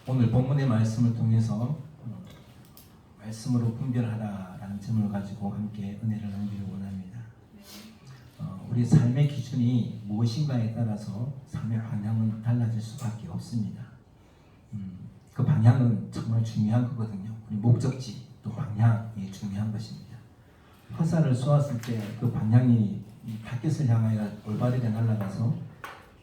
오늘 본문의 말씀을 통해서 말씀으로 분별하라라는 점을 가지고 함께 은혜를 나누기를 원합니다. 우리 삶의 기준이 무엇인가에 따라서 삶의 방향은 달라질 수밖에 없습니다. 그 방향은 정말 중요한 거거든요. 우리 목적지 또 방향이 중요한 것입니다. 화살을 쏘았을 때 그 방향이 타겟을 향하여 올바르게 날아가서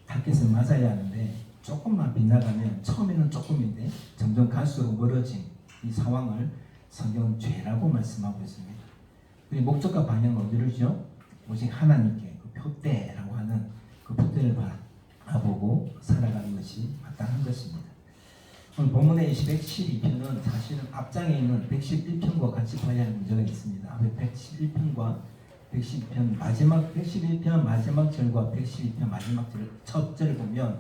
타겟을 맞아야 하는데 조금만 빗나가면 처음에는 조금인데 점점 갈수록 멀어진 이 상황을 성경은 죄라고 말씀하고 있습니다. 우리 목적과 방향은 어디로죠? 오직 하나님께 그 표대라고 하는 그 표대를 바라보고 살아가는 것이 마땅한 것입니다. 오늘 본문의 112편은 사실은 앞장에 있는 111편과 같이 봐야 할 문제가 있습니다. 앞에 111편과 112편 마지막 111편 마지막 절과 112편 마지막 절 첫 절을 보면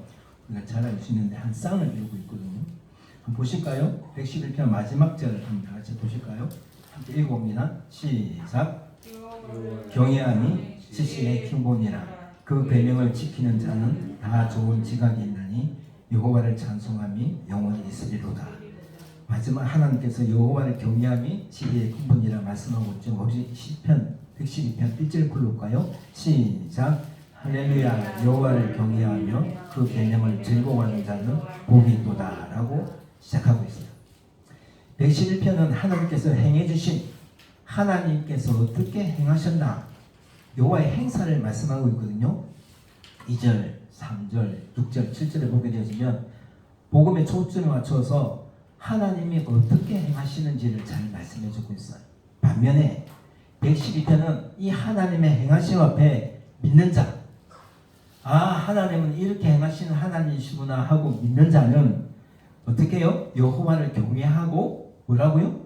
우리가 잘 알 수 있는데 한 쌍을 이루고 있거든요. 한번 보실까요? 111편 마지막 절을 한번 다 같이 보실까요? 함께 읽어봅니다. 시작. 경외함이 지식의 근본이라 그 계명을 지키는 자는 다 좋은 지각이 있나니 여호와를 찬송함이 영원히 있으리로다. 마지막 하나님께서 여호와를 경외함이 지혜의 근본이라 말씀하고 있죠. 우리 시편 112편 1절 불러볼까요? 시작. 할렐루야. 여호와를 경외하며 그 계명을 즐거워하는 자는 복이 있도다 라고 시작하고 있어요. 111편은 하나님께서 행해주신 하나님께서 어떻게 행하셨나 여호와의 행사를 말씀하고 있거든요. 2절, 3절, 6절, 7절을 보게 되어지면 복음의 초점을 맞춰서 하나님이 어떻게 행하시는지를 잘 말씀해 주고 있어요. 반면에 112편은 이 하나님의 행하심 앞에 믿는 자, 하나님은 이렇게 행하시는 하나님이시구나 하고 믿는 자는 어떻게 해요? 여호와를 경외하고 뭐라고요?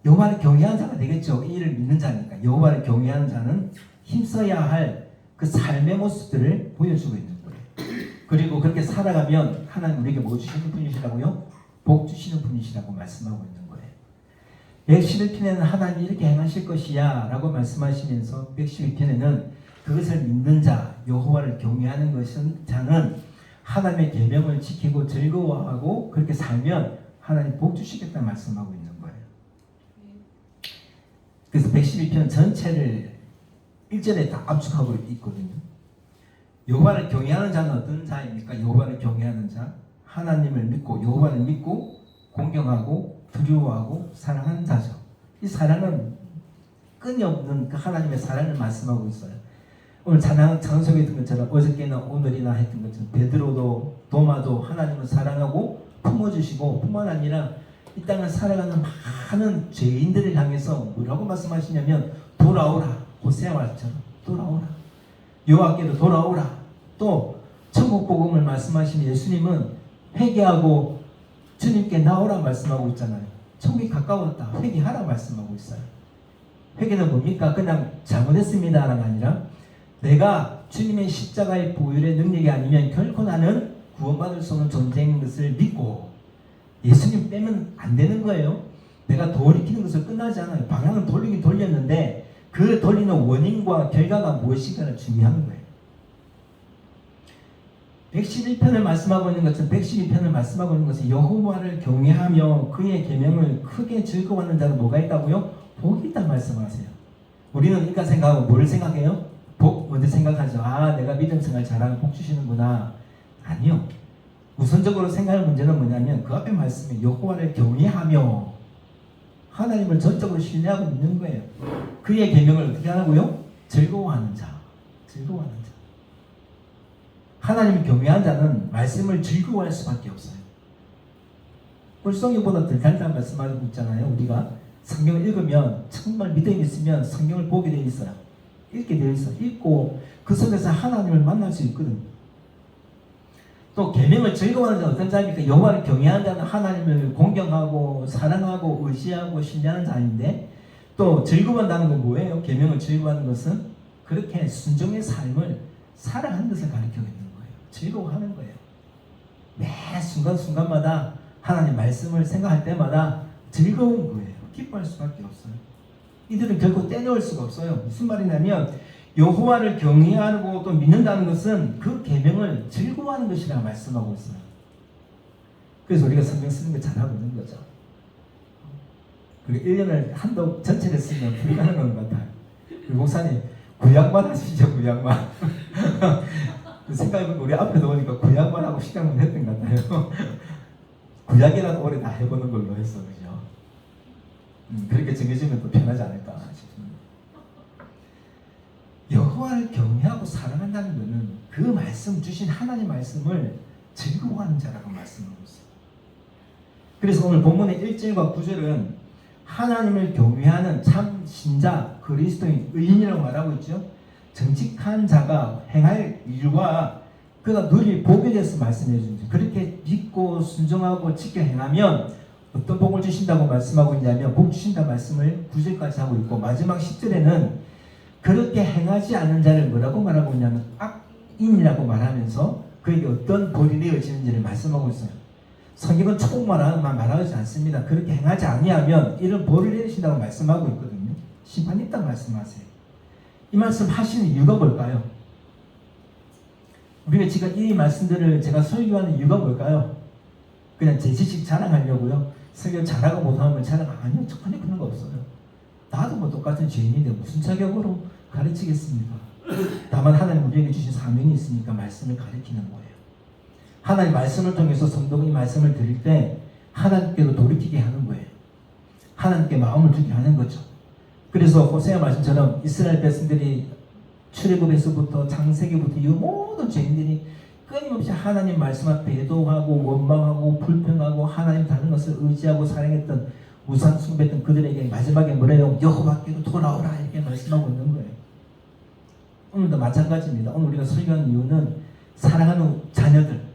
여호와를 경외하는 자가 되겠죠. 이 일을 믿는 자니까. 여호와를 경외하는 자는 힘써야 할 그 삶의 모습들을 보여주고 있는 거예요. 그리고 그렇게 살아가면 하나님 우리에게 뭐 주시는 분이시라고요? 복 주시는 분이시라고 말씀하고 있는 거예요. 111편에는 하나님이 이렇게 행하실 것이야 라고 말씀하시면서 112편에는 그것을 믿는 자, 여호와를 경외하는 것은 자는 하나님의 계명을 지키고 즐거워하고 그렇게 살면 하나님 복 주시겠다 말씀하고 있는 거예요. 그래서 112편 전체를 1절에 다 압축하고 있거든요. 여호와를 경외하는 자는 어떤 자입니까? 여호와를 경외하는 자, 하나님을 믿고 여호와를 믿고 공경하고 두려워하고 사랑하는 자죠. 이 사랑은 끊임없는 그 하나님의 사랑을 말씀하고 있어요. 오늘 찬송에 했던 것처럼 어저께나 오늘이나 했던 것처럼 베드로도 도마도 하나님을 사랑하고 품어주시고 뿐만 아니라 이 땅을 살아가는 많은 죄인들을 향해서 뭐라고 말씀하시냐면 돌아오라. 호세아 말처럼 돌아오라. 여호와께로 돌아오라. 또 천국 복음을 말씀하신 예수님은 회개하고 주님께 나오라 말씀하고 있잖아요. 천국이 가까웠다. 회개하라 말씀하고 있어요. 회개는 뭡니까? 그냥 잘못했습니다가 아니라 내가 주님의 십자가의 보혈의 능력이 아니면 결코 나는 구원받을 수 없는 존재인 것을 믿고 예수님 빼면 안 되는 거예요. 내가 돌이키는 것을 끝나지 않아요. 방향은 돌리긴 돌렸는데 그 돌리는 원인과 결과가 무엇인가를 중요한 거예요. 111편을 말씀하고 있는 것은 112편을 말씀하고 있는 것은 여호와를 경외하며 그의 계명을 크게 즐거워하는 자는 뭐가 있다고요? 복이 있다 말씀하세요. 우리는 인간 생각하고 뭘 생각해요? 복 먼저 생각하죠. 내가 믿음 생활 잘하면 복 주시는구나. 아니요. 우선적으로 생각할 문제는 뭐냐면 그 앞에 말씀에 여호와를 경외하며 하나님을 전적으로 신뢰하고 믿는 거예요. 그의 계명을 어떻게 하라고요? 즐거워하는 자. 즐거워하는 자. 하나님을 경외한 자는 말씀을 즐거워할 수밖에 없어요. 꿀송이보다 덜 달다는 말씀하고 있잖아요. 우리가 성경을 읽으면 정말 믿음이 있으면 성경을 보게 되어 있어요. 읽게 되어 있어요. 읽고 그 속에서 하나님을 만날 수 있거든요. 또 계명을 즐거워하는 자는 어떤 자입니까? 여호와를 경외하는 자는 하나님을 공경하고 사랑하고 의지하고 신뢰하는 자인데 또 즐거워한다는 건 뭐예요? 계명을 즐거워하는 것은 그렇게 순종의 삶을 살아가는 것을 가르치고 있는 거예요. 즐거워하는 거예요. 매 순간순간마다 하나님 말씀을 생각할 때마다 즐거운 거예요. 기뻐할 수밖에 없어요. 이들은 결코 떼놓을 수가 없어요. 무슨 말이냐면 여호와를 경외하고 또 믿는다는 것은 그 계명을 즐거워하는 것이라고 말씀하고 있어요. 그래서 우리가 성경 쓰는 거 잘하고 있는 거죠. 그리고 1년을 한도 전체를 쓰면 불가능한 것 같아요. 목사님 구약만 하시죠. 구약만. 생각해보면 우리 앞에 나오니까 구약만 하고 시간만 했던 것 같아요. 구약이라도 올해 다 해보는 걸로 했어. 그죠? 그렇게 정해지면 또 편하지 않을까 싶습니다. 여호와를 경외하고 사랑한다는 것은 그 말씀 주신 하나님 말씀을 즐거워하는 자라고 말씀하고 있어요. 그래서 오늘 본문의 1절과 9절은 하나님을 경외하는 참 신자 그리스도인 의인이라고 말하고 있죠. 정직한 자가 행할 일과 그가 누릴 복에 대해서 말씀해 주죠. 그렇게 믿고 순종하고 지켜 행하면 어떤 복을 주신다고 말씀하고 있냐면 복 주신다 말씀을 9절까지 하고 있고 마지막 10절에는 그렇게 행하지 않는 자를 뭐라고 말하고 있냐면 악인이라고 말하면서 그에게 어떤 벌이 내어지는지를 말씀하고 있어요. 성경은 총만 말하지 않습니다. 그렇게 행하지 아니하면 이런 벌을 내리신다고 말씀하고 있거든요. 심판이 있다고 말씀하세요. 이 말씀 하시는 이유가 뭘까요? 우리가 지금 이 말씀들을 제가 설교하는 이유가 뭘까요? 그냥 제 지식 자랑하려고요? 설교 잘하고 못하면 자랑 아니요. 전혀 그런 거 없어요. 나도 뭐 똑같은 죄인인데 무슨 자격으로 가르치겠습니까? 다만 하나님 우리에게 주신 사명이 있으니까 말씀을 가르치는 거예요. 하나님 말씀을 통해서 성도가 이 말씀을 드릴 때 하나님께로 돌이키게 하는 거예요. 하나님께 마음을 주게 하는 거죠. 그래서 호세아 말씀처럼 이스라엘 백성들이 출애굽에서부터 창세기부터 이 모든 죄인들이 끊임없이 하나님 말씀 앞에 애도하고 원망하고 불평하고 하나님 다른 것을 의지하고 사랑했던 우상 숭배했던 그들에게 마지막에 뭐래요? 여호와께로 돌아오라 이렇게 말씀하고 있는 거예요. 오늘도 마찬가지입니다. 오늘 우리가 설교하는 이유는 사랑하는 자녀들,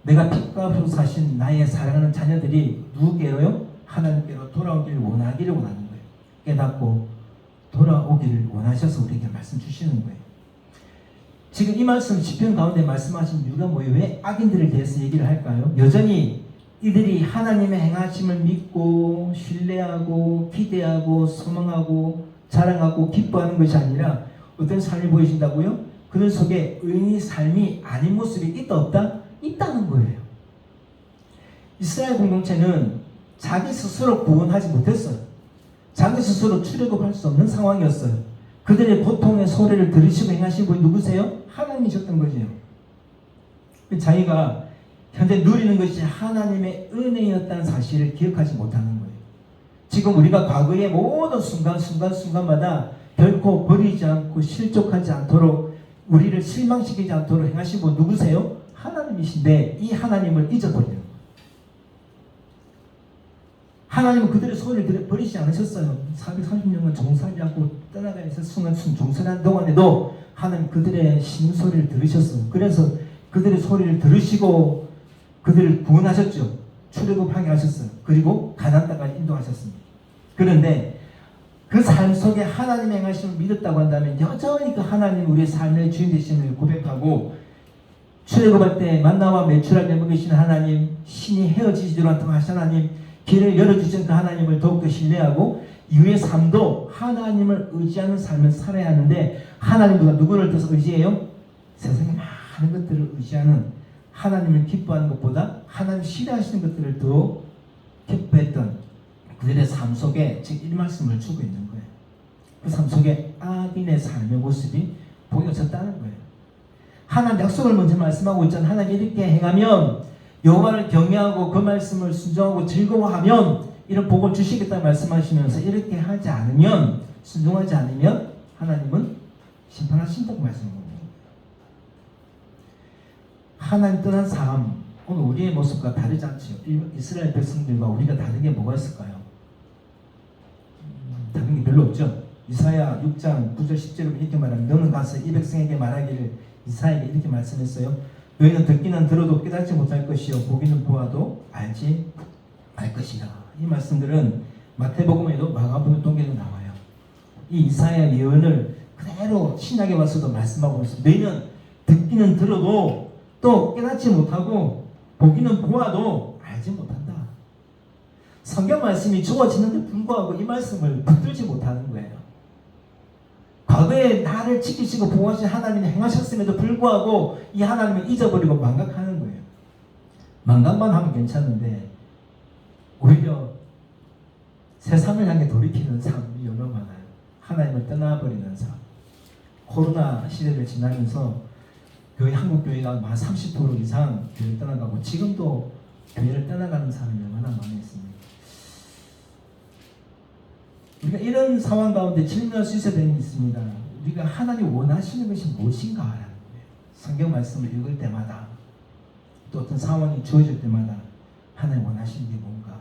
내가 핏값으로 사신 나의 사랑하는 자녀들이 누구께로요? 하나님께로 돌아오기를 원하기를 원하는 거예요. 깨닫고 돌아오기를 원하셔서 우리에게 말씀 주시는 거예요. 지금 이 말씀 시편 가운데 말씀하신 이유가 뭐예요? 왜 악인들에 대해서 얘기를 할까요? 여전히 이들이 하나님의 행하심을 믿고 신뢰하고 기대하고 소망하고 자랑하고 기뻐하는 것이 아니라 어떤 삶을 보이신다고요? 그들 속에 의인의 삶이 아닌 모습이 있다 없다? 있다는 거예요. 이스라엘 공동체는 자기 스스로 구원하지 못했어요. 자기 스스로 출애굽할 수 없는 상황이었어요. 그들의 고통의 소리를 들으시고 행하신 분이 누구세요? 하나님이셨던 거죠. 자기가 현재 누리는 것이 하나님의 은혜였다는 사실을 기억하지 못하는 거예요. 지금 우리가 과거의 모든 순간마다 결코 버리지 않고 실족하지 않도록 우리를 실망시키지 않도록 행하신 분 누구세요? 하나님이신데 이 하나님을 잊어버리는 거예요. 하나님은 그들의 소리를 버리지 않으셨어요. 430년간 종살이하고 떠나가 있어 종살이한 동안에도 하나님 그들의 신음소리를 들으셨어요. 그래서 그들의 소리를 들으시고 그들을 구원하셨죠. 출애굽하게 하셨어요. 그리고 가나안 땅까지 인도하셨습니다. 그런데 그 삶 속에 하나님의 행하심을 믿었다고 한다면 여전히 그 하나님 우리의 삶의 주인 되심을 고백하고 출애굽할 때 만나와 메추라기를 먹이시는 하나님, 신이 헤어지지도 않도록 하신 하나님, 길을 열어주신 그 하나님을 더욱더 신뢰하고 이후의 삶도 하나님을 의지하는 삶을 살아야 하는데 하나님보다 누구를 더 의지해요? 세상의 많은 것들을 의지하는 하나님을 기뻐하는 것보다 하나님 싫어하시는 것들을 더 기뻐했던 그들의 삶 속에 지금 이 말씀을 주고 있는 거예요. 그 삶 속에 악인의 삶의 모습이 보여졌다는 거예요. 하나님 약속을 먼저 말씀하고 있잖아요. 하나님 이렇게 행하면 여호와를 경외하고 그 말씀을 순종하고 즐거워하면 이런 복을 주시겠다고 말씀하시면서 이렇게 하지 않으면 순종하지 않으면 하나님은 심판하신다고 말씀합니다. 하나님 떠난 삶 오늘 우리의 모습과 다르지 않죠. 이스라엘 백성들과 우리가 다른 게 뭐가 있을까요? 다른 게 별로 없죠. 이사야 6장 9절 10절을 이렇게 말합니다. 너는 가서 이 백성에게 말하기를 이사야에게 이렇게 말씀했어요. 너희는 듣기는 들어도 깨닫지 못할 것이요 보기는 보아도 알지 말 것이라. 이 말씀들은 마태복음에도 마가복음 통계도 나와요. 이 이사야 예언을 그대로 신약에 와서도 말씀하고 있어요. 너희는 듣기는 들어도 또 깨닫지 못하고 보기는 보아도 알지 못한다. 성경 말씀이 주어지는데 불구하고 이 말씀을 붙들지 못하는 거예요. 과거에 나를 지키시고 보호하신 하나님이 행하셨음에도 불구하고 이 하나님을 잊어버리고 망각하는 거예요. 망각만 하면 괜찮은데 오히려 세상을 향해 돌이키는 삶이 얼마나 많아요. 하나님을 떠나버리는 삶. 코로나 시대를 지나면서 교회, 한국 교회가 만 30% 이상 교회를 떠나가고 지금도 교회를 떠나가는 사람이 얼마나 많이 있습니다. 우리가 이런 상황 가운데 질문할 수 있어야 되는 게 있습니다. 우리가 하나님 원하시는 것이 무엇인가 하는 거예요. 성경 말씀을 읽을 때마다 또 어떤 상황이 주어질 때마다 하나님 원하시는 게 뭔가.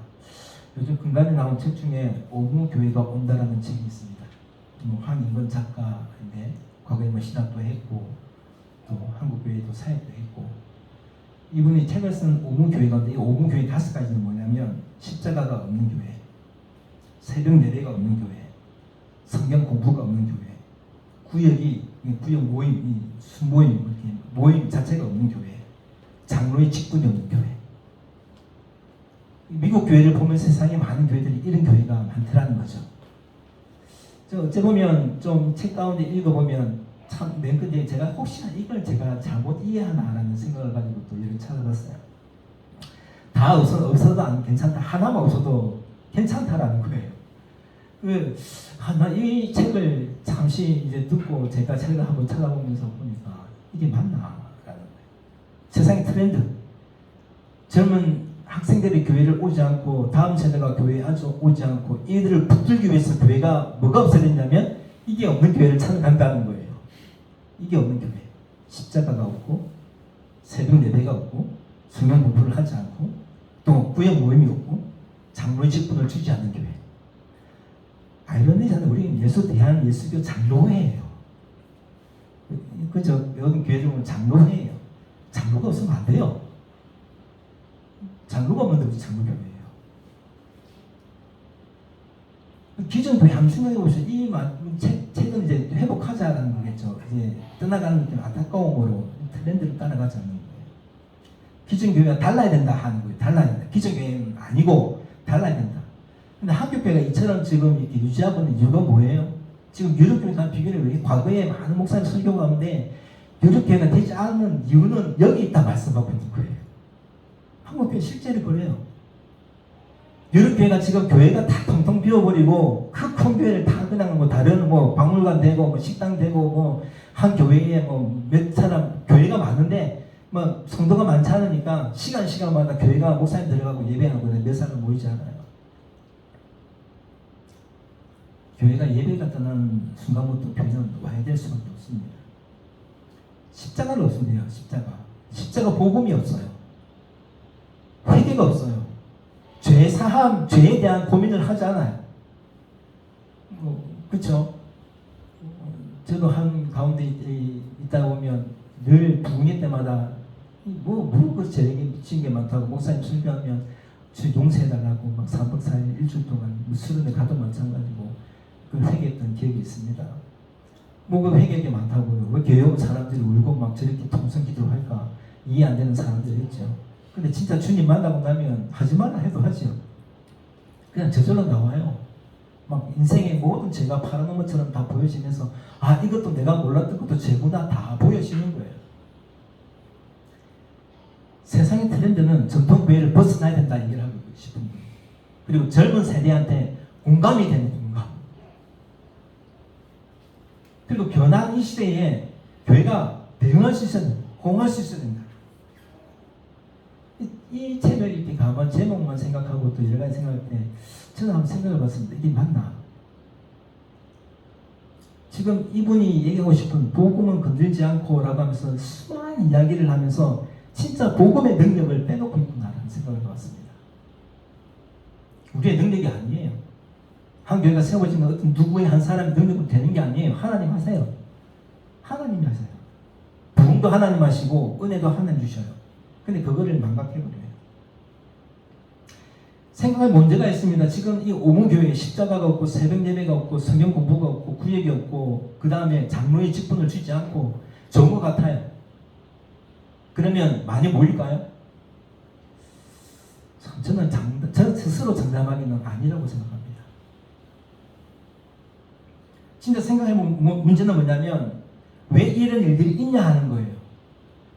요즘 근간에 나온 책 중에 오무교회가 온다라는 책이 있습니다. 황인건 작가인데 과거에 신학도 했고 또 한국교회도 사역도 했고, 이분이 책을 쓴 오무교회가 있는데 이 오무교회 5가지는 뭐냐면 십자가가 없는 교회, 새벽 예배가 없는 교회, 성경 공부가 없는 교회, 구역 모임, 모임 자체가 없는 교회, 장로의 직분이 없는 교회. 미국 교회를 보면 세상에 많은 교회들이 이런 교회가 많더라는 거죠. 어째 보면 좀 책 가운데 읽어보면 참 맨 끝에 제가 혹시나 이걸 제가 잘못 이해하나라는 생각을 가지고 또 여기 찾아봤어요. 다 없어도 안 괜찮다. 하나만 없어도 괜찮다라는 거예요. 나 이 책을 잠시 이제 듣고 제가 책을 한번 찾아보면서 보니까 이게 맞나라는 거예요. 세상의 트렌드. 젊은 학생들이 교회를 오지 않고 다음 세대가 교회에 오지 않고 이들을 붙들기 위해서 교회가 뭐가 없어야 되냐면 이게 없는 교회를 찾아간다는 거예요. 이게 없는 교회. 십자가가 없고 새벽 예배가 없고 성경 공부를 하지 않고 또 구역 모임이 없고 장로의 직분을 주지 않는 교회. 아이러니잖아요. 우리는 예수교 장로회예요. 그죠? 여기 교회를 보면 장로회예요. 장로가 없으면 안 돼요. 장로가 없는데 무슨 장로교회예요. 기존 교회 한번 생각해 보시죠. 이 책은 이제 회복하자라는 거겠죠. 이제 떠나가는 좀 안타까움으로 트렌드를 따라가지 않는 거예요. 기존 교회가 달라야 된다 하는 거예요. 달라야 된다. 기존 교회는 아니고 달라야 된다. 근데 한국 교회가 이처럼 지금 이렇게 유지하고 있는 이유가 뭐예요? 지금 유럽 교회랑 비교를 왜 과거에 많은 목사님 설교 가운데 유럽 교회가 되지 않는 이유는 여기 있다 말씀하고 있는 거예요. 한국 교회 실제로 그래요. 유럽 교회가 지금 교회가 다 텅텅 비워버리고 그 큰 교회를 다 그냥 다른 박물관 되고 식당 되고 한 교회에 몇 사람 교회가 많은데 성도가 많지 않으니까 시간마다 교회가 목사님 들어가고 예배하고 몇 사람 모이지 않아요. 교회가 예배가 떠나는 순간부터 교회는 와야 될 수밖에 없습니다. 십자가를 없으면 돼요. 십자가 복음이 없어요. 회개가 없어요. 죄 사함, 죄에 대한 고민을 하지 않아요. 그렇죠? 저도 한 가운데 있다 보면 늘 부흥회 때마다 그 죄에 미친 게 많다고 목사님 설교하면 주 용서해달라고 3박 4일 일주일 동안 수련회 가도 마찬가지고 그걸 회개했던 기억이 있습니다. 그 회개가 많다고요. 왜 교회 온 사람들이 울고 저렇게 통성 기도할까 이해 안 되는 사람들이 있죠. 근데 진짜 주님 만나고 나면 하지 말라 해도 하죠. 그냥 저절로 나와요. 인생의 모든 죄가 파란 오물처럼 다 보여지면서 이것도 내가 몰랐던 것도 죄구나 다 보여지는 거예요. 세상의 트렌드는 전통교회를 벗어나야 된다 얘기를 하고 싶은 거예요. 그리고 젊은 세대한테 공감이 되는 공감. 그리고 변한 이 시대에 교회가 대응할 수 있어야 된다. 공할 수 있어야 된다. 이 책을 이렇게 가만 제목만 생각하고 또 여러 가지 생각할 때 저는 한번 생각해 봤습니다. 이게 맞나? 지금 이분이 얘기하고 싶은 복음은 건들지 않고 라고 하면서 수많은 이야기를 하면서 진짜 복음의 능력을 빼놓고 있구나라는 생각을 해봤습니다. 우리의 능력이 아니에요. 한 교회가 세워지는 어떤 누구의 한 사람의 능력으로 되는 게 아니에요. 하나님 하세요. 하나님이 하세요. 부흥도 하나님 하시고 은혜도 하나님 주셔요. 근데 그거를 망각해버려요. 생각할 문제가 있습니다. 지금 이 오무교회에 십자가가 없고 새벽 예배가 없고 성경 공부가 없고 구역이 없고 그 다음에 장로의 직분을 주지 않고 좋은 것 같아요. 그러면 많이 모일까요? 저는 저 스스로 장담하기는 아니라고 생각합니다. 진짜 생각해보면 문제는 뭐냐면 왜 이런 일들이 있냐 하는 거예요.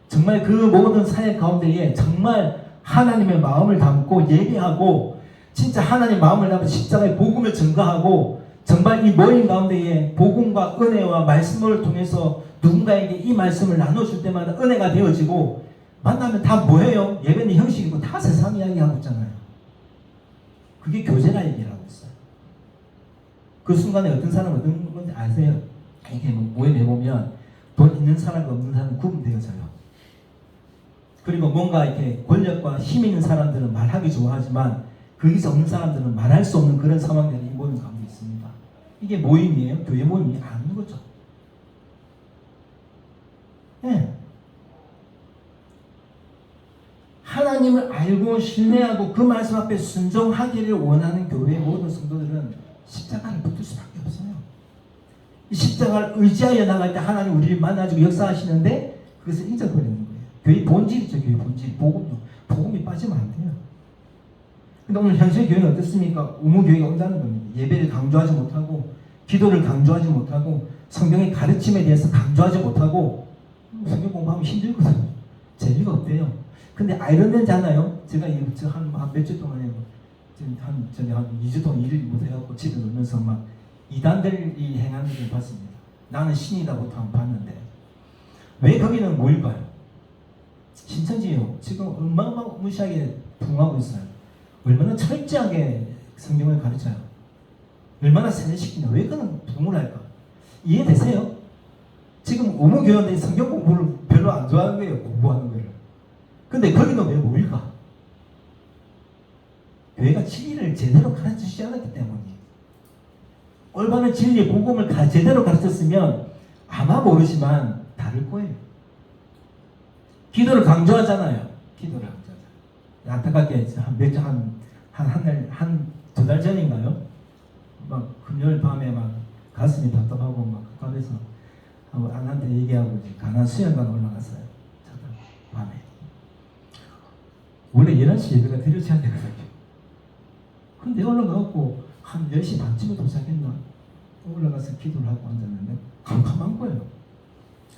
정말 그 모든 사회 가운데에 정말 하나님의 마음을 담고 예배하고 진짜 하나님 마음을 담아 십자가의 복음을 증거하고 정말 이 모임 가운데에 복음과 은혜와 말씀을 통해서 누군가에게 이 말씀을 나눠줄 때마다 은혜가 되어지고 만나면 다 뭐예요? 예배는 형식이고 다 세상 이야기하고 있잖아요. 그게 교제라 얘기라고 있어요. 그 순간에 어떤 사람은 어떤 건지 아세요? 이게 뭐 모임에 보면 돈 있는 사람과 없는 사람은 구분되어져요. 그리고 뭔가 이렇게 권력과 힘 있는 사람들은 말하기 좋아하지만 거기서 없는 사람들은 말할 수 없는 그런 상황들이 이 모임 가운데 있습니다. 이게 모임이에요? 교회 모임이 아닌 거죠. 네. 하나님을 알고 신뢰하고 그 말씀 앞에 순종하기를 원하는 교회의 모든 성도들은 십자가를 붙들 수밖에 없어요. 이 십자가를 의지하여 나갈 때 하나님 우리를 만나주고 역사하시는데 그것을 잊어버리는 거예요. 교회 본질이죠. 교회 본질. 복음요. 복음이 빠지면 안 돼요. 근데 오늘 현실 교회는 어떻습니까? 의무교회가 온다는 겁니다. 예배를 강조하지 못하고 기도를 강조하지 못하고 성경의 가르침에 대해서 강조하지 못하고 성경 공부하면 힘들거든요. 재미가 없대요. 근데 아이러니하잖아요. 제가 한 몇 주 동안에 한 2주 동안 일을 못해갖고 집에 놀면서 막 이단들이 행하는 걸 봤습니다. 나는 신이다부터 한번 봤는데 왜 거기는 모일까요? 신천지요. 지금 얼마나 무시하게 부흥하고 있어요. 얼마나 철저하게 성경을 가르쳐요. 얼마나 세뇌시키냐. 왜 그는 부흥을 할까? 이해되세요? 지금 의무교회인데 성경 공부를 별로 안 좋아하는 거예요. 공부하는 거를. 근데 거기는 왜 모일까? 교회가 진리를 제대로 가르치지 않았기 때문이에요. 올바른 진리의 복음을 제대로 가르쳤으면 아마 모르지만 다를 거예요. 기도를 강조하잖아요. 기도를 강조하잖아요. 안타깝게 한 두 달 전인가요? 막 금요일 밤에 막 가슴이 답답하고 막 답답해서 아내한테 얘기하고 가난 수영관 올라갔어요. 밤에. 원래 11시 예배가 드려져야 되거든요. 근데 올라가고 한 10시 반쯤에 도착했나? 올라가서 기도를 하고 앉았는데 캄캄한 거예요.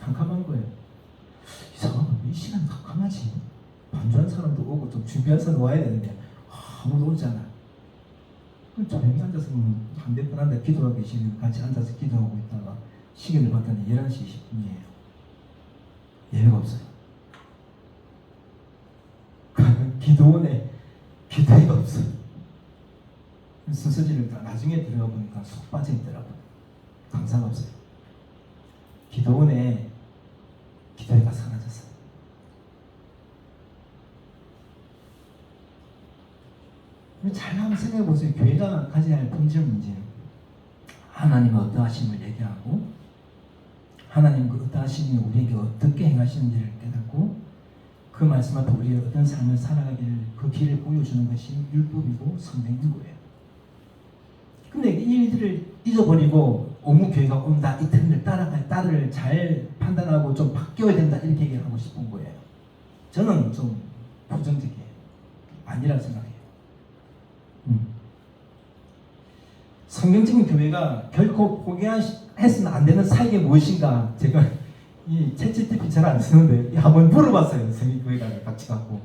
캄캄한 거예요. 이상하다. 이 시간 캄캄하지? 반주한 사람도 오고 좀 준비한 사람 와야 되는데 아무도 오지 않아. 조용히 앉아서 한 몇 분 앉아 기도하고 계시면 같이 앉아서 기도하고 있다가 시계를 봤더니 11시 20분이에요. 예배가 없어요. 기도원에 기도회가 없어요. 순서지를 나중에 들어가 보니까 속 빠져 있더라고요. 강사가 없어요. 기도원에 기도회가 사라졌어요. 잘 한번 생각해 보세요. 교회가 가져야 할 본질 문제는 하나님의 어떠하심을 얘기하고 하나님 그 어떠하심이 우리에게 어떻게 행하시는지를 깨닫고 그 말씀 앞에 우리가 어떤 삶을 살아가기를 그 길을 보여주는 것이 율법이고 성경인 거예요. 근데 이 일들을 잊어버리고 오무교회가 온다, 이 틀을 따라가야 딸을 잘 판단하고 좀 바뀌어야 된다 이렇게 얘기를 하고 싶은 거예요. 저는 좀 부정적이에요. 아니라고 생각해요. 성경적인 교회가 결코 포기해서는 안 되는 사역이 무엇인가 제가 이 챗GPT 잘 안 쓰는데 한번 물어봤어요. 성경교회가 같이 갖고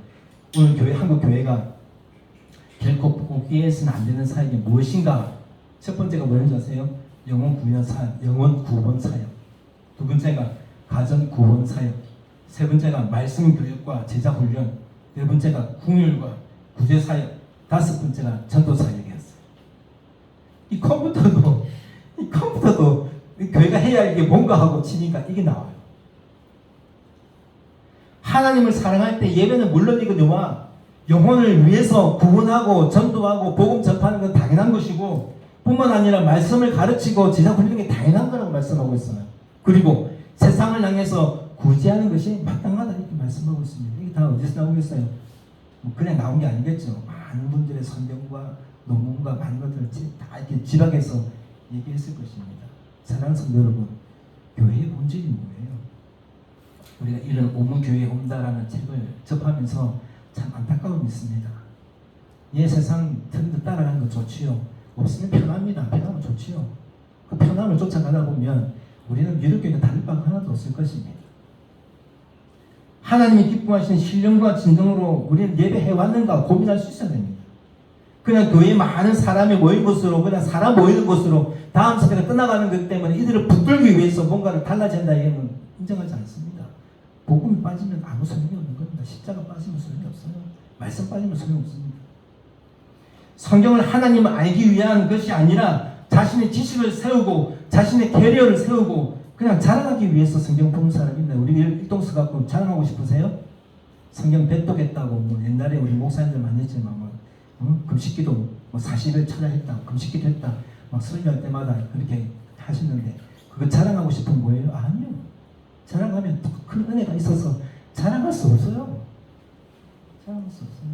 오늘 교회 한국 교회가 결코 포기해서는 안 되는 사역이 무엇인가. 첫 번째가 뭐였는지 아세요? 영혼 구원 사역. 두 번째가 가정 구원 사역. 세 번째가 말씀 교육과 제자 훈련. 네 번째가 궁율과 구제 사역. 다섯 번째가 전도 사역이었어요. 이 컴퓨터도 교회가 해야 할 게 뭔가 하고 치니까 이게 나와요. 하나님을 사랑할 때 예배는 물론이거든요. 영혼을 위해서 구원하고 전도하고 복음 전파하는 건 당연한 것이고 뿐만 아니라 말씀을 가르치고 제자 훈련이 게 당연한 거라고 말씀하고 있어요. 그리고 세상을 향해서 구제하는 것이 마땅하다 이렇게 말씀하고 있습니다. 이게 다 어디서 나오겠어요? 그냥 나온 게 아니겠죠. 많은 분들의 선명과 논문과 많은 것들을 다 이렇게 집약해서 얘기했을 것입니다. 사랑하는 성도 여러분, 교회의 본질이 뭐예요? 우리가 이런 오무교회에 온다라는 책을 접하면서 참 안타까움이 있습니다. 예, 세상 트렌드 따라가는 거 좋지요. 없으면 편합니다. 편하면 좋지요. 그 편함을 쫓아가다 보면 우리는 기독교에는 다를 바가 하나도 없을 것입니다. 하나님이 기뻐하시는 신령과 진정으로 우리는 예배해 왔는가 고민할 수 있어야 됩니다. 그냥 교회에 많은 사람이 모인 곳으로, 그냥 사람 모이는 곳으로 다음 세대가 떠나가는 것 때문에 이들을 붙들기 위해서 뭔가를 달라진다 이거는 인정하지 않습니다. 복음이 빠지면 아무 소용이 없는 겁니다. 십자가 빠지면 소용이 없어요. 말씀 빠지면 소용이 없습니다. 성경을 하나님을 알기 위한 것이 아니라 자신의 지식을 세우고 자신의 캐리어를 세우고 그냥 자랑하기 위해서 성경 보는 사람이 있나요? 우리 일동서 갖고 자랑하고 싶으세요? 성경 배독했다고 뭐 옛날에 우리 목사님들 많이 했지만 금식기도 뭐 40일 찾아 했다, 금식기도 했다, 막 설교할 때마다 그렇게 하시는데 그거 자랑하고 싶은 거예요? 아니요. 자랑하면 더 큰 은혜가 있어서 자랑할 수 없어요. 자랑할 수 없어요.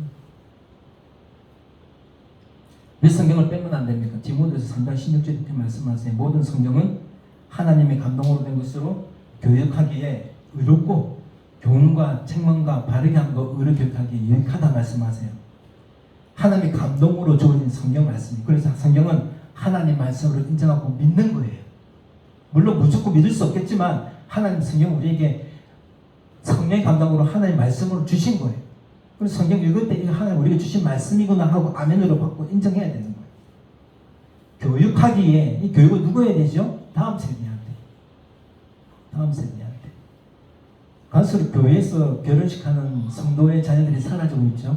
왜 성경을 빼면 안 됩니까? 디모데후서 3장 16절 이렇게 말씀하세요. 모든 성경은 하나님의 감동으로 된 것으로 교육하기에 의롭고 교훈과 책망과 바르게 함과 의로 교육하기에 유익하다 말씀하세요. 하나님의 감동으로 주어진 성경 말씀이. 그래서 성경은 하나님 말씀으로 인정하고 믿는 거예요. 물론 무조건 믿을 수 없겠지만 하나님 성경 우리에게 성령의 감동으로 하나님 말씀으로 주신 거예요. 그래서 성경 읽을 때 이거 하나님 우리에게 주신 말씀이구나 하고 아멘으로 받고 인정해야 되는 거예요. 교육하기에 이 교육을 누구 해야 되죠? 다음 세대한테. 다음 세대한테. 갈수록 교회에서 결혼식 하는 성도의 자녀들이 사라지고 있죠.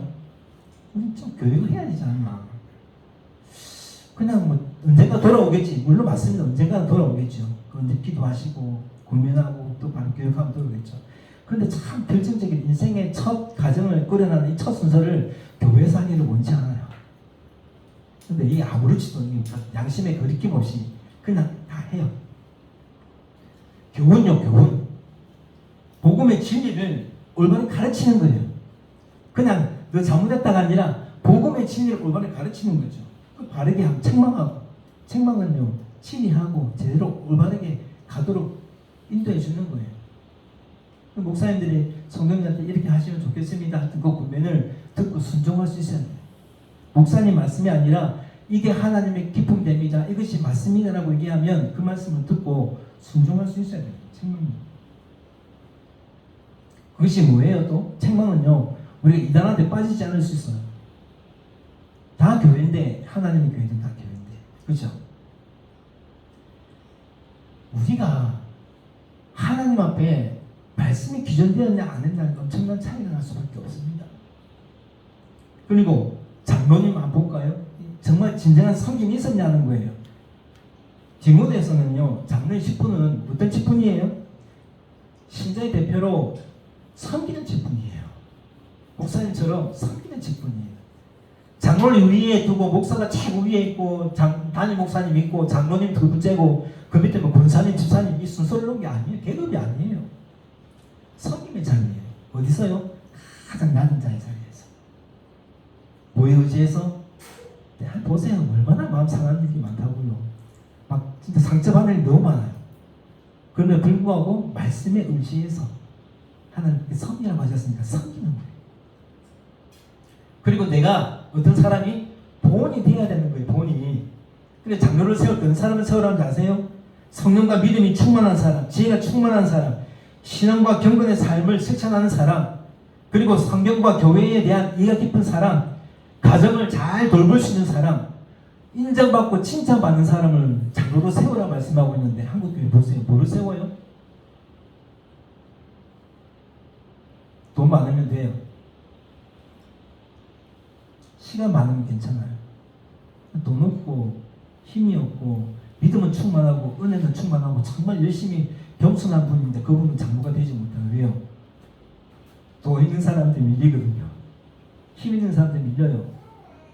우리 좀 교육을 해야 되지 않나. 그냥 뭐 언젠가 돌아오겠지. 물론 맞습니다. 언젠가 돌아오겠죠. 그런데 기도하시고 고민하고 또 바로 교육하면 돌아오겠죠. 그런데 참 결정적인 인생의 첫 가정을 꾸려나가는 이 첫 순서를 교회에서 하기를 원치 않아요. 근데 이게 아무렇지도 않은 양심의 거리낌 없이 그냥 다 해요. 교훈요, 교훈. 복음의 진리를 올바로 가르치는 거예요. 그냥 너 잘못했다가 아니라 복음의 진리를 올바로 가르치는 거죠. 그 바르게 하고 책망하고, 책망은요 진리하고 제대로 올바르게 가도록 인도해 주는 거예요. 목사님들이 성도님한테 이렇게 하시면 좋겠습니다 하여튼 그 권면을 듣고 순종할 수 있어야 돼요. 목사님 말씀이 아니라 이게 하나님의 기쁨됩니다, 이것이 맞습니다라고 얘기하면 그 말씀을 듣고 순종할 수 있어야 돼요. 책망은 그것이 뭐예요? 또 책망은요 우리가 이단한테 빠지지 않을 수 있어요. 다 교회인데 하나님의 교회는 다 교회인데 그렇죠? 우리가 하나님 앞에 말씀이 기존되었냐 안 했냐는 엄청난 차이가 날 수밖에 없습니다. 그리고 장로님 한번 볼까요? 정말 진정한 성김이 있었냐는 거예요. 디모데에서는요 장로의 직분은 어떤 직분이에요? 신자의 대표로 섬기는 직분이에요. 목사님처럼 섬기는 직분이에요. 장로를 위에 두고 목사가 최고 위에 있고 단임 목사님 있고 장로님 두 번째고 그 밑에 뭐 권사님 집사님 이 순서를 놓은 게 아니에요. 계급이 아니에요. 섬김의 자리예요. 어디서요? 가장 낮은 자의 자리에서. 뭐에 의지해서? 보세요. 얼마나 마음 상하는 일이 많다고요. 막 진짜 상처받는 일이 너무 많아요. 그럼에도 불구하고 말씀에 의지해서 하나님께 섬기라고 하셨으니까 섬기는 거예요. 그리고 내가 어떤 사람이 본이 되어야 되는 거예요. 본이. 그래서 장로를 세울 때 어떤 사람을 세우라는 줄 아세요? 성령과 믿음이 충만한 사람, 지혜가 충만한 사람, 신앙과 경건의 삶을 실천하는 사람, 그리고 성경과 교회에 대한 이해가 깊은 사람, 가정을 잘 돌볼 수 있는 사람, 인정받고 칭찬받는 사람을 장로로 세우라 말씀하고 있는데 한국교회 보세요. 뭐를 세워요? 돈 많으면 돼요. 시간 많으면 괜찮아요. 돈 없고 힘이 없고 믿음은 충만하고 은혜는 충만하고 정말 열심히 겸손한 분인데 그분은 장로가 되지 못해요. 왜요? 돈 있는 사람한테 밀리거든요. 힘 있는 사람한테 밀려요.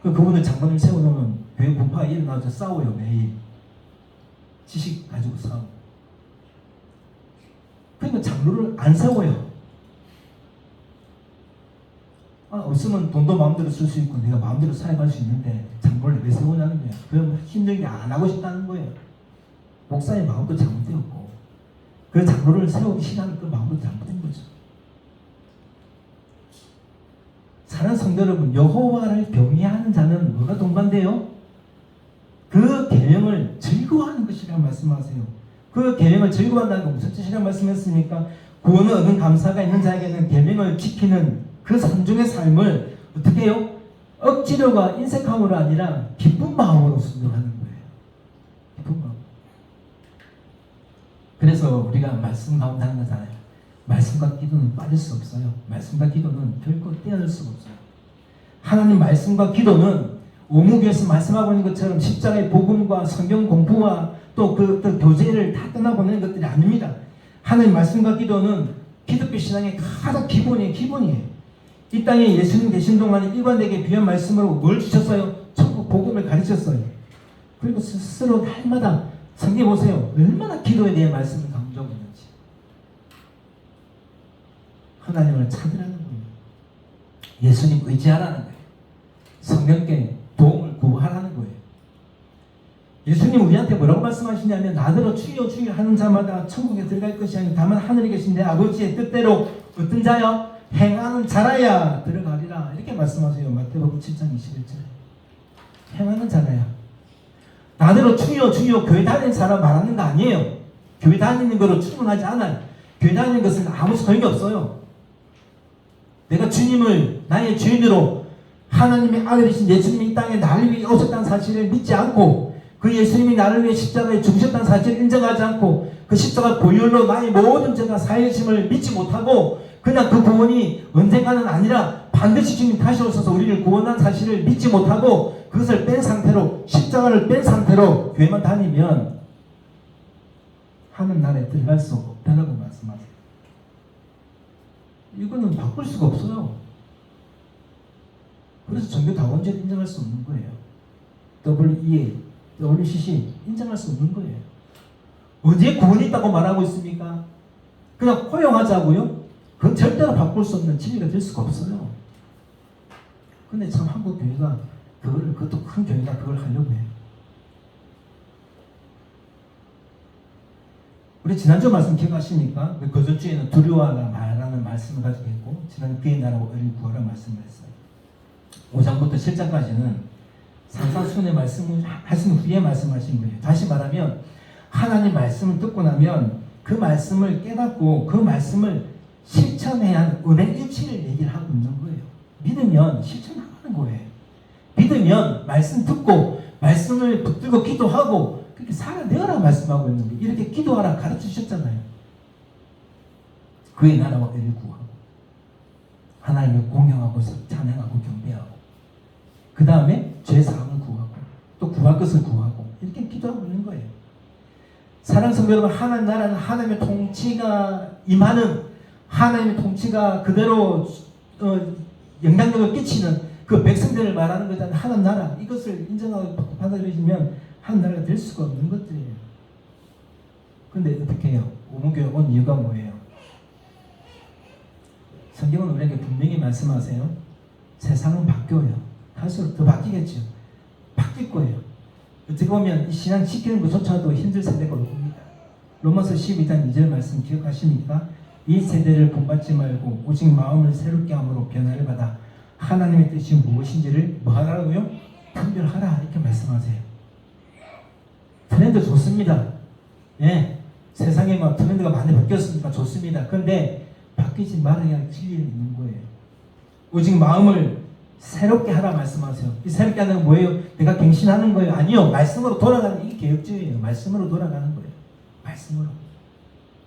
그분을 장로를 세워놓으면 교회 분파가 일어나서 싸워요. 매일 지식 가지고 싸워. 그러니까 장로를 안 세워요. 없으면 돈도 마음대로 쓸 수 있고 내가 마음대로 살아갈 수 있는데 장로를 왜 세우냐는 거야. 그러면 힘들게 안 하고 싶다는 거예요. 목사의 마음도 잘못되었고 그 장로를 세우기 싫어하는 그 마음도 잘못된 거죠. 사랑하는 성도 여러분, 여호와를 경외하는 자는 뭐가 동반돼요? 그 계명을 즐거워하는 것이라고 말씀하세요. 그 계명을 즐거워한다는 건 무슨 뜻이라고 말씀했습니까? 구원을 얻은 감사가 있는 자에게는 계명을 지키는 그 산중의 삶을 어떻게 해요? 억지로가 인색함으로 아니라 기쁜 마음으로 순종하는 거예요. 기쁜 마음. 그래서 우리가 말씀 가운데 하는 거잖아요. 말씀과 기도는 빠질 수 없어요. 말씀과 기도는 결코 떼어낼 수가 없어요. 하나님 말씀과 기도는 오무교에서 말씀하고 있는 것처럼 십자가의 복음과 성경 공부와 또 그 교제를 다 떠나보내는 것들이 아닙니다. 하나님 말씀과 기도는 기독교 신앙의 가장 기본이에요. 이 땅에 예수님 계신 동안에 일관되게 귀한 말씀으로 뭘 주셨어요? 천국 복음을 가르쳤어요. 그리고 스스로 날마다 성경 보세요. 얼마나 기도에 대해 말씀을 강조하고 있는지. 하나님을 찾으라는 거예요. 예수님 의지하라는 거예요. 성령께 도움을 구하라는 거예요. 예수님 우리한테 뭐라고 말씀하시냐면 나더러 주여 주여 하는 자마다 천국에 들어갈 것이 아니라 다만 하늘에 계신 내 아버지의 뜻대로 어떤 자요? 행하는 자라야 들어가리라. 이렇게 말씀하세요. 마태복음 7장 21절에. 행하는 자라야. 나더러 주여 주여 교회 다니는 사람 말하는 거 아니에요. 교회 다니는 거로 충분하지 않아요. 교회 다니는 것은 아무 소용이 없어요. 내가 주님을 나의 주인으로 하나님의 아들이신 예수님이 이 땅에 나를 위해 오셨다는 사실을 믿지 않고 그 예수님이 나를 위해 십자가에 죽으셨다는 사실을 인정하지 않고 그 십자가 보혈로 나의 모든 죄가 사해짐을 믿지 못하고 그냥 그 구원이 언젠가는 아니라 반드시 주님 다시 오셔서 우리를 구원한 사실을 믿지 못하고 그것을 뺀 상태로 십자가를 뺀 상태로 교회만 다니면 하는 날에 들어갈 수 없다라고 말씀하세요. 이거는 바꿀 수가 없어요. 그래서 종교 다원죄를 인정할 수 없는 거예요. WEA, WCC 인정할 수 없는 거예요. 언제 구원이 있다고 말하고 있습니까? 그냥 포용하자고요? 그건 절대로 바꿀 수 없는 진리가 될 수가 없어요. 근데 참 한국 교회가 그것도 큰 교회가 그걸 하려고 해요. 우리 지난주 말씀 기억하십니까? 거저주에는 두려워하라 말하는 말씀을 가지고 있고 지난 그의 나라와 의를 구하라 말씀을 했어요. 5장부터 7장까지는 산상수훈의 말씀을 하신 후에 말씀하신 거예요. 다시 말하면 하나님 말씀을 듣고 나면 그 말씀을 깨닫고 그 말씀을 실천해야 하는 은혜 일치를 얘기를 하고 있는 거예요. 믿으면 실천하는 거예요. 믿으면 말씀 듣고 말씀을 붙들고 기도하고 그렇게 살아내어라 말씀하고 있는 거예요. 이렇게 기도하라 가르치셨잖아요. 그의 나라와 의를 구하고 하나님을 공경하고 찬양하고 경배하고 그 다음에 죄사함을 구하고 또 구할 것을 구하고 이렇게 기도하고 있는 거예요. 사랑하는 성도 여러분, 하나님 나라는 하나님의 통치가 임하는 하나님의 통치가 그대로 영향력을 끼치는 그 백성들을 말하는 거잖아요. 하나님 나라 이것을 인정하고 받아들이시면 하나님 나라가 될 수가 없는 것들이에요. 근데 어떻게 해요? 오무교회 온 이유가 뭐예요? 성경은 우리에게 분명히 말씀하세요. 세상은 바뀌어요. 갈수록 더 바뀌겠죠. 바뀔 거예요. 어떻게 보면 이 신앙 지키는 것조차도 힘들 세대가 올 겁니다. 로마서 12장 2절 말씀 기억하십니까? 이 세대를 본받지 말고 오직 마음을 새롭게 함으로 변화를 받아 하나님의 뜻이 무엇인지를 뭐 하라고요? 분별하라 이렇게 말씀하세요. 트렌드 좋습니다. 예, 세상에 막 트렌드가 많이 바뀌었으니까 좋습니다. 그런데 바뀌지 말아야 할 진리는 있는 거예요. 오직 마음을 새롭게 하라 말씀하세요. 이 새롭게 하는 건 뭐예요? 내가 갱신하는 거예요? 아니요. 말씀으로 돌아가는 이게 개혁주의예요. 말씀으로 돌아가는 거예요. 말씀으로.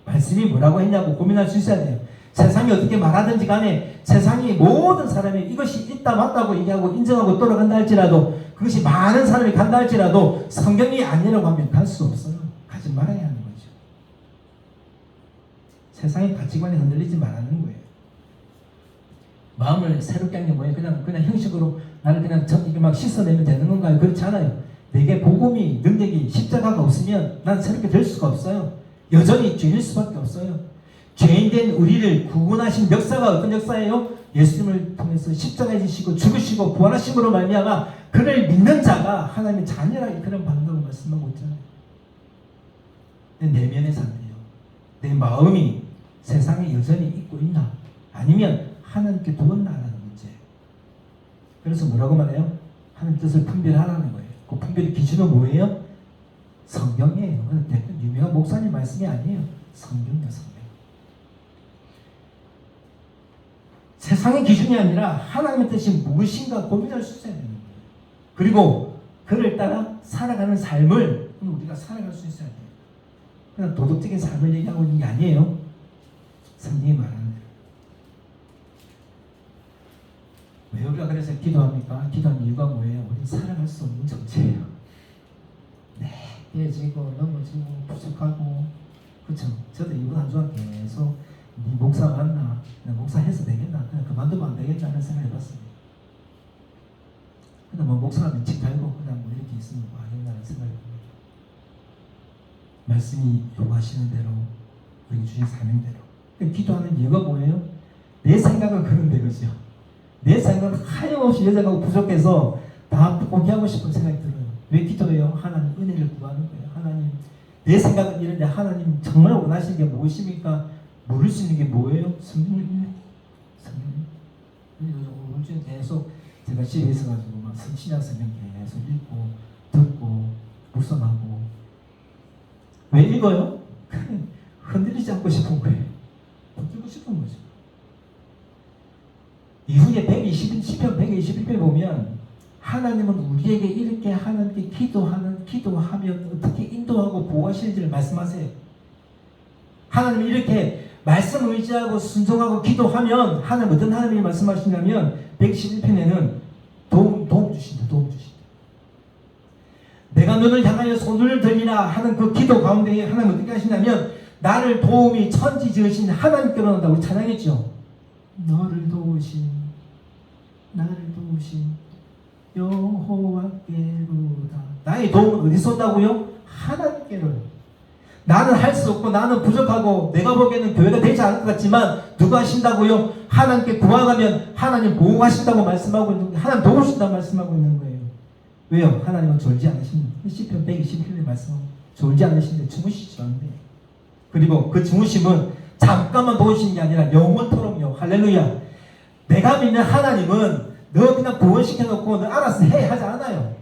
말씀이 뭐라고 했냐고 고민할 수 있어야 돼요. 세상이 어떻게 말하든지 간에 세상이 모든 사람이 이것이 있다 맞다고 얘기하고 인정하고 돌아간다 할지라도 그것이 많은 사람이 간다 할지라도 성경이 아니라고 하면 갈 수 없어요. 가지 말아야 하는 거죠. 세상의 가치관이 흔들리지 말라는 거예요. 마음을 새롭게 하는 게 뭐예요? 그냥 형식으로 나를 그냥 이게 막 씻어내면 되는 건가요? 그렇지 않아요. 내게 복음이 능력이 십자가가 없으면 난 새롭게 될 수가 없어요. 여전히 죄일 수밖에 없어요. 죄인된 우리를 구원하신 역사가 어떤 역사예요? 예수님을 통해서 십자가에 지시고 죽으시고 부활하심으로 말미암아 그를 믿는 자가 하나님의 자녀라 그런 반응을 말씀하고 있잖아요. 내 내면의 상태요. 내 마음이 세상에 여전히 있고 있나? 아니면 하나님께 두었나라는 문제. 그래서 뭐라고 말해요? 하나님 뜻을 분별하라는 거예요. 그 분별의 기준은 뭐예요? 성경이에요. 유명한 목사님 말씀이 아니에요. 성경이요, 성경. 세상의 기준이 아니라 하나님의 뜻이 무엇인가 고민할 수 있어야 되는 거예요. 그리고 그를 따라 살아가는 삶을 우리가 살아갈 수 있어야 돼요. 그냥 도덕적인 삶을 얘기하고 있는 게 아니에요. 성경이 말하는 대로. 왜 우리가 그래서 기도합니까? 기도하는 이유가 뭐예요? 우리는 살아갈 수 없는 정체예요. 네, 깨지고 넘어지고 부족하고, 그렇죠? 저도 이번 한 주간 계속 네 목사 맞나? 그냥 목사해서 되겠나? 그냥 그만두면 안 되겠나? 하는 생각을 해봤습니다. 그냥 뭐 목사가 면책 달고 그냥 뭐 이렇게 있으면 뭐 하겠나는 생각이 듭니다. 말씀이 요구하시는 대로, 우리 주신 사명대로. 기도하는 이유가 뭐예요? 내 생각은 그런데, 그죠? 내 생각은 하염없이 여자가 부족해서 다 포기하고 싶은 생각이 들어요. 왜 기도해요? 하나님 은혜를 구하는 거예요. 하나님, 내 생각은 이런데 하나님 정말 원하시는 게 무엇입니까? 모를 수 있는 게 뭐예요? 성경을 읽네. 성경. 요즘 계속 제가 집에 있어가지고 막 신약 성경 계속 읽고 듣고 묵상하고. 왜 읽어요? 흔들리지 않고 싶은 거예요. 붙들고 싶은 거죠. 이후에 120편 121편 보면 하나님은 우리에게 이렇게 하나님께 기도하면 어떻게 인도하고 보호하시는지를 말씀하세요. 하나님이 이렇게 말씀 의지하고 순종하고 기도하면 하나님 어떤 하나님이 말씀하시냐면 111편에는 도움 주신다. 내가 너를 향하여 손을 들리라 하는 그 기도 가운데 하나님 어떻게 하시냐면 나를 도움이 천지 지으신 하나님께로 온다. 우리 찬양했죠. 나를 도우신 여호와께로다. 나의 도움은 어디서 온다고요? 하나님께로. 나는 할 수 없고 나는 부족하고 내가 보기에는 교회가 되지 않을 것 같지만 누가 하신다고요? 하나님께 구하면 하나님 보호하신다고 말씀하고 있는 거예요. 하나님 도우신다고 말씀하고 있는 거예요. 왜요? 하나님은 졸지 않으십니다. 시편 120편에 말씀하고 졸지 않으신데 주무시지 않는데. 그리고 그 주무심은 잠깐만 도우시는 게 아니라 영원토록요. 할렐루야. 내가 믿는 하나님은 너 그냥 구원시켜놓고 너 알아서 해 하지 않아요.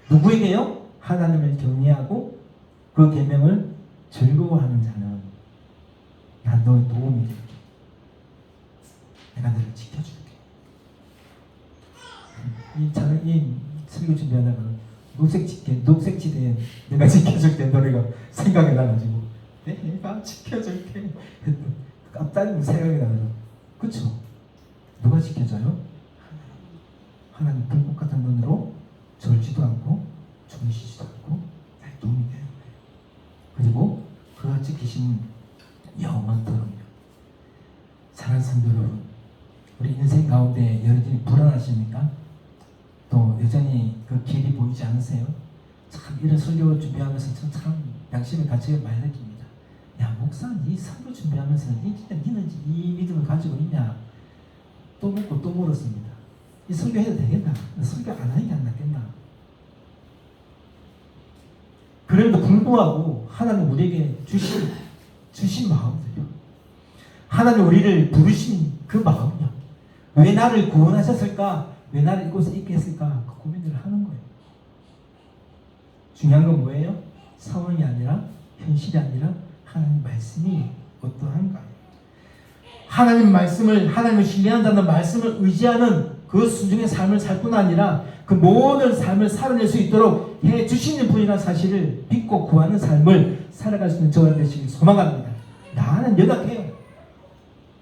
누구에게요? 하나님을 경외하고 그 계명을 즐거워하는 자는 난 너의 도움이 될게. 내가 너를 지켜줄게. 이 설교 준비하다가 녹색지대에 내가 지켜줄게 노래가 생각이 나가지고 내가 지켜줄게 깜짝이야 생각이 나가지고. 그쵸? 누가 지켜줘요? 하나님 불꽃 같은 눈으로 졸지도 않고 주무시지도 않고 나의 도움이 돼요. 그리고 그가 지키시는 영원토록요. 사랑하는 성도 여러분, 우리 인생 가운데 여러분이 불안하십니까? 또 여전히 그 길이 보이지 않으세요? 참 이런 설교 준비하면서 참 양심의 가책을 많이 느낍니다. 야 목사, 니 설교 준비하면서 니는 이 믿음을 가지고 있냐? 또 묻고 또 물었습니다. 이 설교해도 되겠나? 설교 안 하는 게 안 낫겠나? 그럼에도 불구하고 하나님 우리에게 주신 마음들이요. 하나님 우리를 부르신 그 마음이요. 왜 나를 구원하셨을까? 왜 나를 이곳에 있게 했을까? 그 고민을 하는 거예요. 중요한 건 뭐예요? 상황이 아니라 현실이 아니라 하나님 말씀이 어떠한가? 하나님 말씀을, 하나님을 신뢰한다는 말씀을 의지하는 그 순종의 삶을 살 뿐 아니라 그 모든 삶을 살아낼 수 있도록 해주시는 분이라는 사실을 믿고 구하는 삶을 살아갈 수 있는 저와 되시길 소망합니다. 나는 연약해요.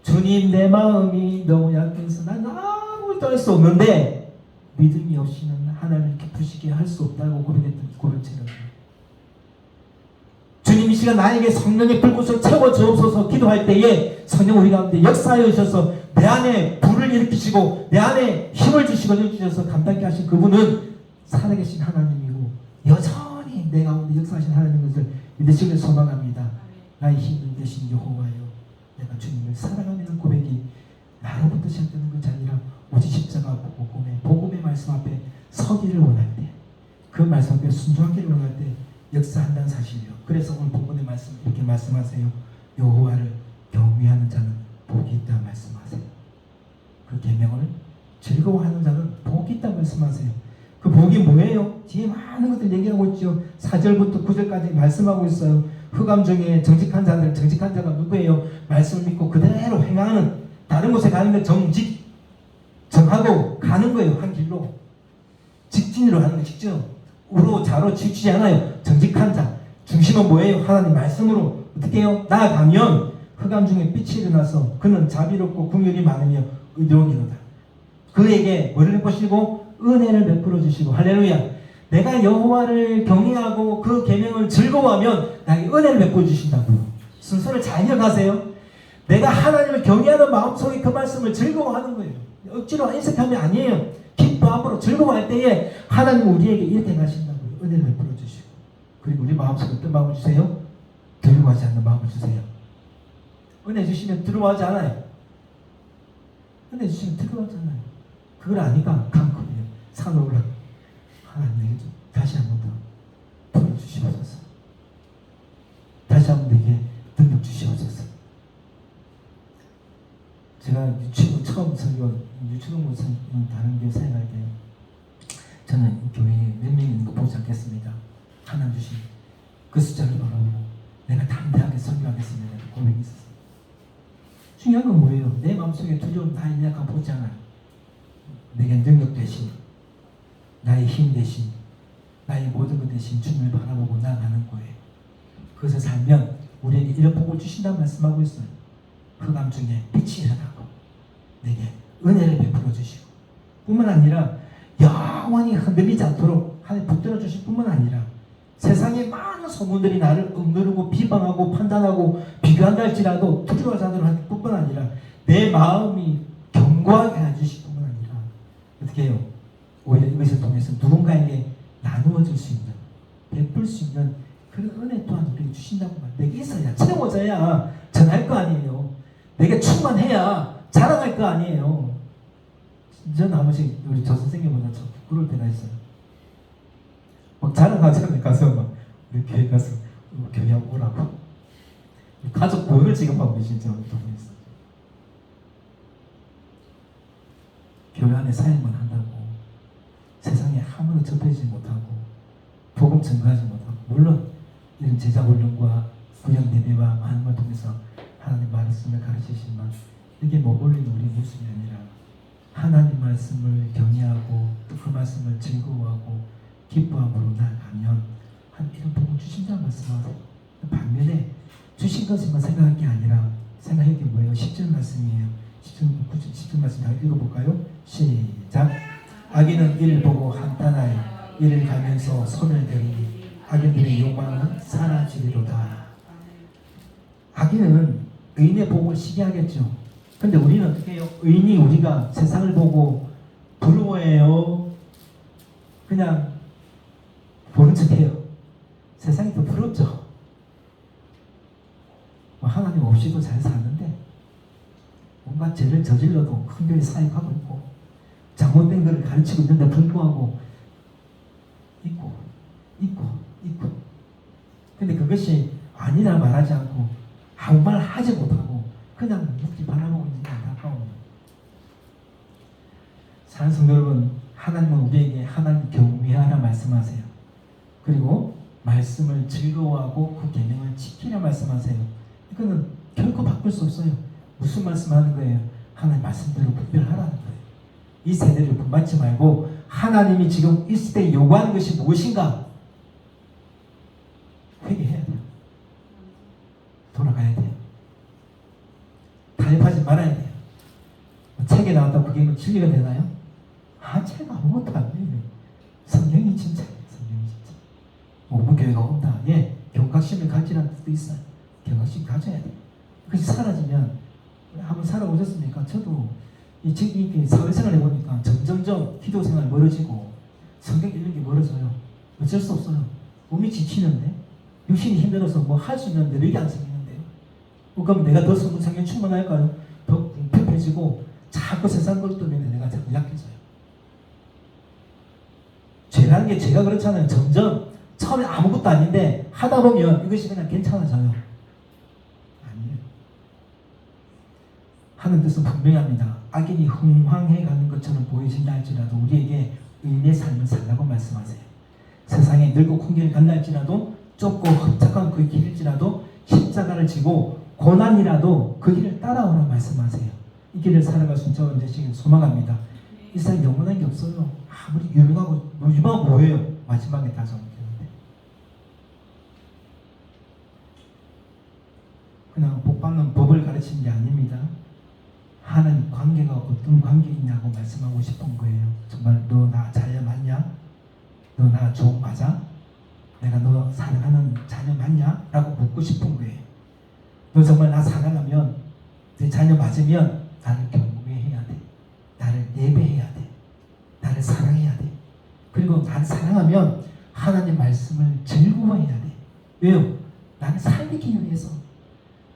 주님, 내 마음이 너무 약해서 나는 아무것도 할 수 없는데 믿음이 없이는 하나님을 기쁘시게 할 수 없다고 고백했던 고백처럼 주님 이 시간 나에게 성령의 불꽃을 채워 주옵소서 기도할 때에 성령 우리 가운데 역사하여 주셔서 내 안에 불을 일으키시고 내 안에 힘을 주시고 주셔서 감당케 하신 그분은 살아계신 하나님이고 여전히 내 가운데 역사하신 하나님인 것을 믿으시길 소망합니다. 나의 힘이 되신 여호와여, 내가 주님을 사랑하는 고백이 나로부터 시작되는 것이 아니라 오직 십자가 복음의 말씀 앞에 서기를 원할 때, 그 말씀 앞에 순종하기를 원할 때 역사한다는 사실이요. 그래서 오늘 본문의 말씀 이렇게 말씀하세요. 여호와를 경외하는 자는 복이 있다 말씀하세요. 그 계명을 즐거워하는 자는 복이 있다 말씀하세요. 그 복이 뭐예요? 뒤에 많은 것들 얘기하고 있죠. 4절부터 9절까지 말씀하고 있어요. 흑암 중에 정직한 자가 누구예요? 말씀을 믿고 그대로 행하는 다른 곳에 가는 건 정하고 가는 거예요. 한 길로. 직진으로 하는 거 직진. 우로 좌로 치우치지 않아요. 정직한 자. 중심은 뭐예요? 하나님 말씀으로 어떻게 해요? 나아가면 흑암 중에 빛이 일어나서 그는 자비롭고 긍휼이 많으며 의로우니로다. 그에게 뭐를 베푸시고 은혜를 베풀어 주시고 할렐루야. 내가 여호와를 경외하고 그 계명을 즐거워하면 나에게 은혜를 베풀어 주신다고요. 순서를 잘 기억하세요. 내가 하나님을 경외하는 마음속에 그 말씀을 즐거워하는 거예요. 억지로 인색함이 아니에요. 기뻐함으로 즐거워할 때에 하나님은 우리에게 이렇게 하신다고요. 은혜를 베풀어 주시고. 그리고 우리 마음속에 어떤 마음을 주세요? 두려워하지 않는 마음을 주세요. 은혜 주시면 두려워하지 않아요. 은혜 주시면 두려워하지 않아요. 그걸 아니까 강건해요. 산을 올라. 하나님 내게 좀 다시 한 번 더 풀어주시옵소서. 다시 한 번 내게 능력 주시옵소서. 제가 유치원 처음 설교, 유치원 다른 교회 사역할 때 저는 교회에 몇 명 있는 거 보지 않겠습니다. 하나님 주신 그 숫자를 바라보고 내가 담대하게 설교하겠습니다. 고백이 있었어요. 중요한 건 뭐예요? 내 마음속에 두려움 다 있냐가 보지 않아요. 내게 능력 대신, 나의 힘 대신, 나의 모든 것 대신 주님을 바라보고 나아가는 거예요. 그것을 살면 우리에게 이런 복을 주신다고 말씀하고 있어요. 흑암 중에 빛이 일어나고 내게 은혜를 베풀어 주시고 뿐만 아니라 영원히 흔들리지 않도록 하나님 붙들어 주실 뿐만 아니라 세상의 많은 소문들이 나를 억누르고 비방하고 판단하고 비교한다 할지라도 두려워하지 않도록 할 뿐만 아니라 내 마음이 견고하게 해주실 뿐만 아니라 어떻게 해요? 오히려 이것을 통해서 누군가에게 나누어줄 수 있는, 베풀 수 있는 그런 은혜 또한 우리에게 주신다고 말해요. 내게 있어야, 채워져야 전할 거 아니에요. 내게 충만해야 자랑할 거 아니에요. 저는 한 번씩 우리 저 선생님보다 좀 부끄러울 때가 있어요. 막 자랑하잖아요. 가서 막 우리 교회 가서 교회하고 오라고. 가족 보육을 지급하고 계신 적도 있어요. 교회 안에 사역만 한다고 세상에 아무도 접해지지 못하고 복음 전가하지 못하고 물론 이런 제자 훈련과 구역 예배와 많은 걸 통해서 하나님 말씀을 가르치시지만 이게 머물린 우리 모습이 아니라 하나님 말씀을 경외하고 또 그 말씀을 즐거워하고 기뻐함으로 나아가면 한 이런 복을 주신다는 말씀하세요. 반면에 주신 것만 생각할 게 아니라 생각할 게 뭐예요? 10절 말씀이에요. 10절 말씀 다 읽어볼까요? 시작. 악인은 이를 보고 한탄하여 이를 가면서 손을 들이니 악인들의 욕망은 사라지리로다. 악인은 의인의 복을 시기하겠죠. 근데 우리는 어떻게 해요? 의인이 우리가 세상을 보고 부러워해요? 그냥 보는 척해요. 세상이 더 부럽죠. 하나님 없이도 잘 사는데 뭔가 죄를 저질러도 큰 교회 사역하고 있고 잘못된 것을 가르치고 있는데 불구하고 있고 근데 그것이 아니라 말하지 않고 아무 말 하지 못하고 그냥 묵지 바라보고 있는 게 안타까운 거예요. 사랑하는 성도 여러분, 하나님은 우리에게 하나님 경외하라 말씀하세요. 그리고 말씀을 즐거워하고 그 계명을 지키라 말씀하세요. 이거는 결코 바꿀 수 없어요. 무슨 말씀하는 거예요? 하나님 말씀대로 분별하라는 거예요. 이 세대를 본받지 말고 하나님이 지금 이 시대에 요구하는 것이 무엇인가 회개해야 돼요. 돌아가야 돼요. 타협하지 말아야 돼요. 책에 나왔다고 그게 뭐 진리가 되나요? 책 아무것도 안 돼요. 성경이 진짜예요. 성경이 진짜. 오분교회가 온다. 예, 경각심을 가지라는 뜻도 있어요. 경각심 가져야 돼요. 그것이 사라지면 한번 살아오셨습니까? 저도 이 사회생활 해보니까 점점점 기도생활 멀어지고 성경 읽는 게 멀어져요. 어쩔 수 없어요. 몸이 지치는데 육신이 힘들어서 뭐 할 수 있는 능력이 안 생기는데요. 그럼 내가 더 성경 충만할까요? 더 궁핍해지고 자꾸 세상 것 때문에 내가 자꾸 약해져요. 죄라는 게 제가 그렇잖아요. 점점 처음에 아무것도 아닌데 하다 보면 이것이 그냥 괜찮아져요. 아니에요. 하는 뜻은 분명합니다. 악인이 흥황해 가는 것처럼 보이신다 할지라도 우리에게 의인의 삶을 살라고 말씀하세요. 세상에 늙고 콩기를 간다 할지라도 좁고 흡착한 그 길일지라도 십자가를 지고 고난이라도 그 길을 따라오라 말씀하세요. 이 길을 살아갈 수 있는 저와 되시길 소망합니다. 이 세상 영원한 게 없어요. 아무리 유명하고 뭐예요? 마지막에 다 정되는데 그냥 복 받는 법을 가르치는 게 아닙니다. 하나님 관계가 어떤 관계이냐고 말씀하고 싶은 거예요. 정말 너 나 자녀 맞냐? 너 나 종 맞아? 내가 너 사랑하는 자녀 맞냐? 라고 묻고 싶은 거예요. 너 정말 나 사랑하면 내 자녀 맞으면 나를 경배해야 돼. 나를 예배해야 돼. 나를 사랑해야 돼. 그리고 나를 사랑하면 하나님 말씀을 즐거워해야 돼. 왜요? 나를 살리기 위해서,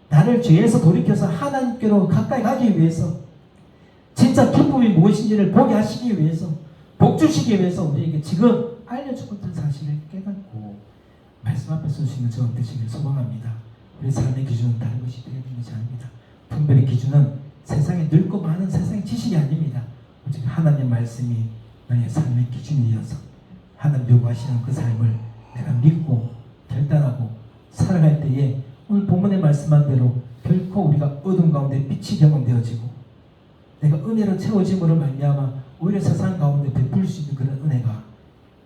나를 죄에서 돌이켜서 하나님께로 가까이 가기 위해서, 진짜 기쁨이 무엇인지를 보게 하시기 위해서, 복 주시기 위해서 우리에게 지금 알려주고 있던 사실을 깨닫고 말씀 앞에 설 수 있는 저와 되시길 소망합니다. 우리 삶의 기준은 다른 것이 되는 것이 아닙니다. 분별의 기준은 세상에 늙고 많은 세상의 지식이 아닙니다. 오직 하나님 말씀이 나의 삶의 기준이어서 하나님 요구하시는 그 삶을 내가 믿고 결단하고 살아갈 때에 오늘 본문의 말씀한 대로 결코 우리가 어둠 가운데 빛이 경험되어지고 내가 은혜로 채워짐으로 말미암아 오히려 세상 가운데 베풀 수 있는 그런 은혜가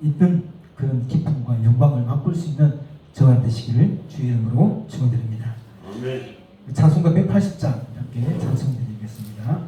있는 그런 기쁨과 영광을 맛볼 수 있는 저와 되시기를 주의 이름으로 축원드립니다. 아멘. 찬송가 180장 함께 찬송드리겠습니다.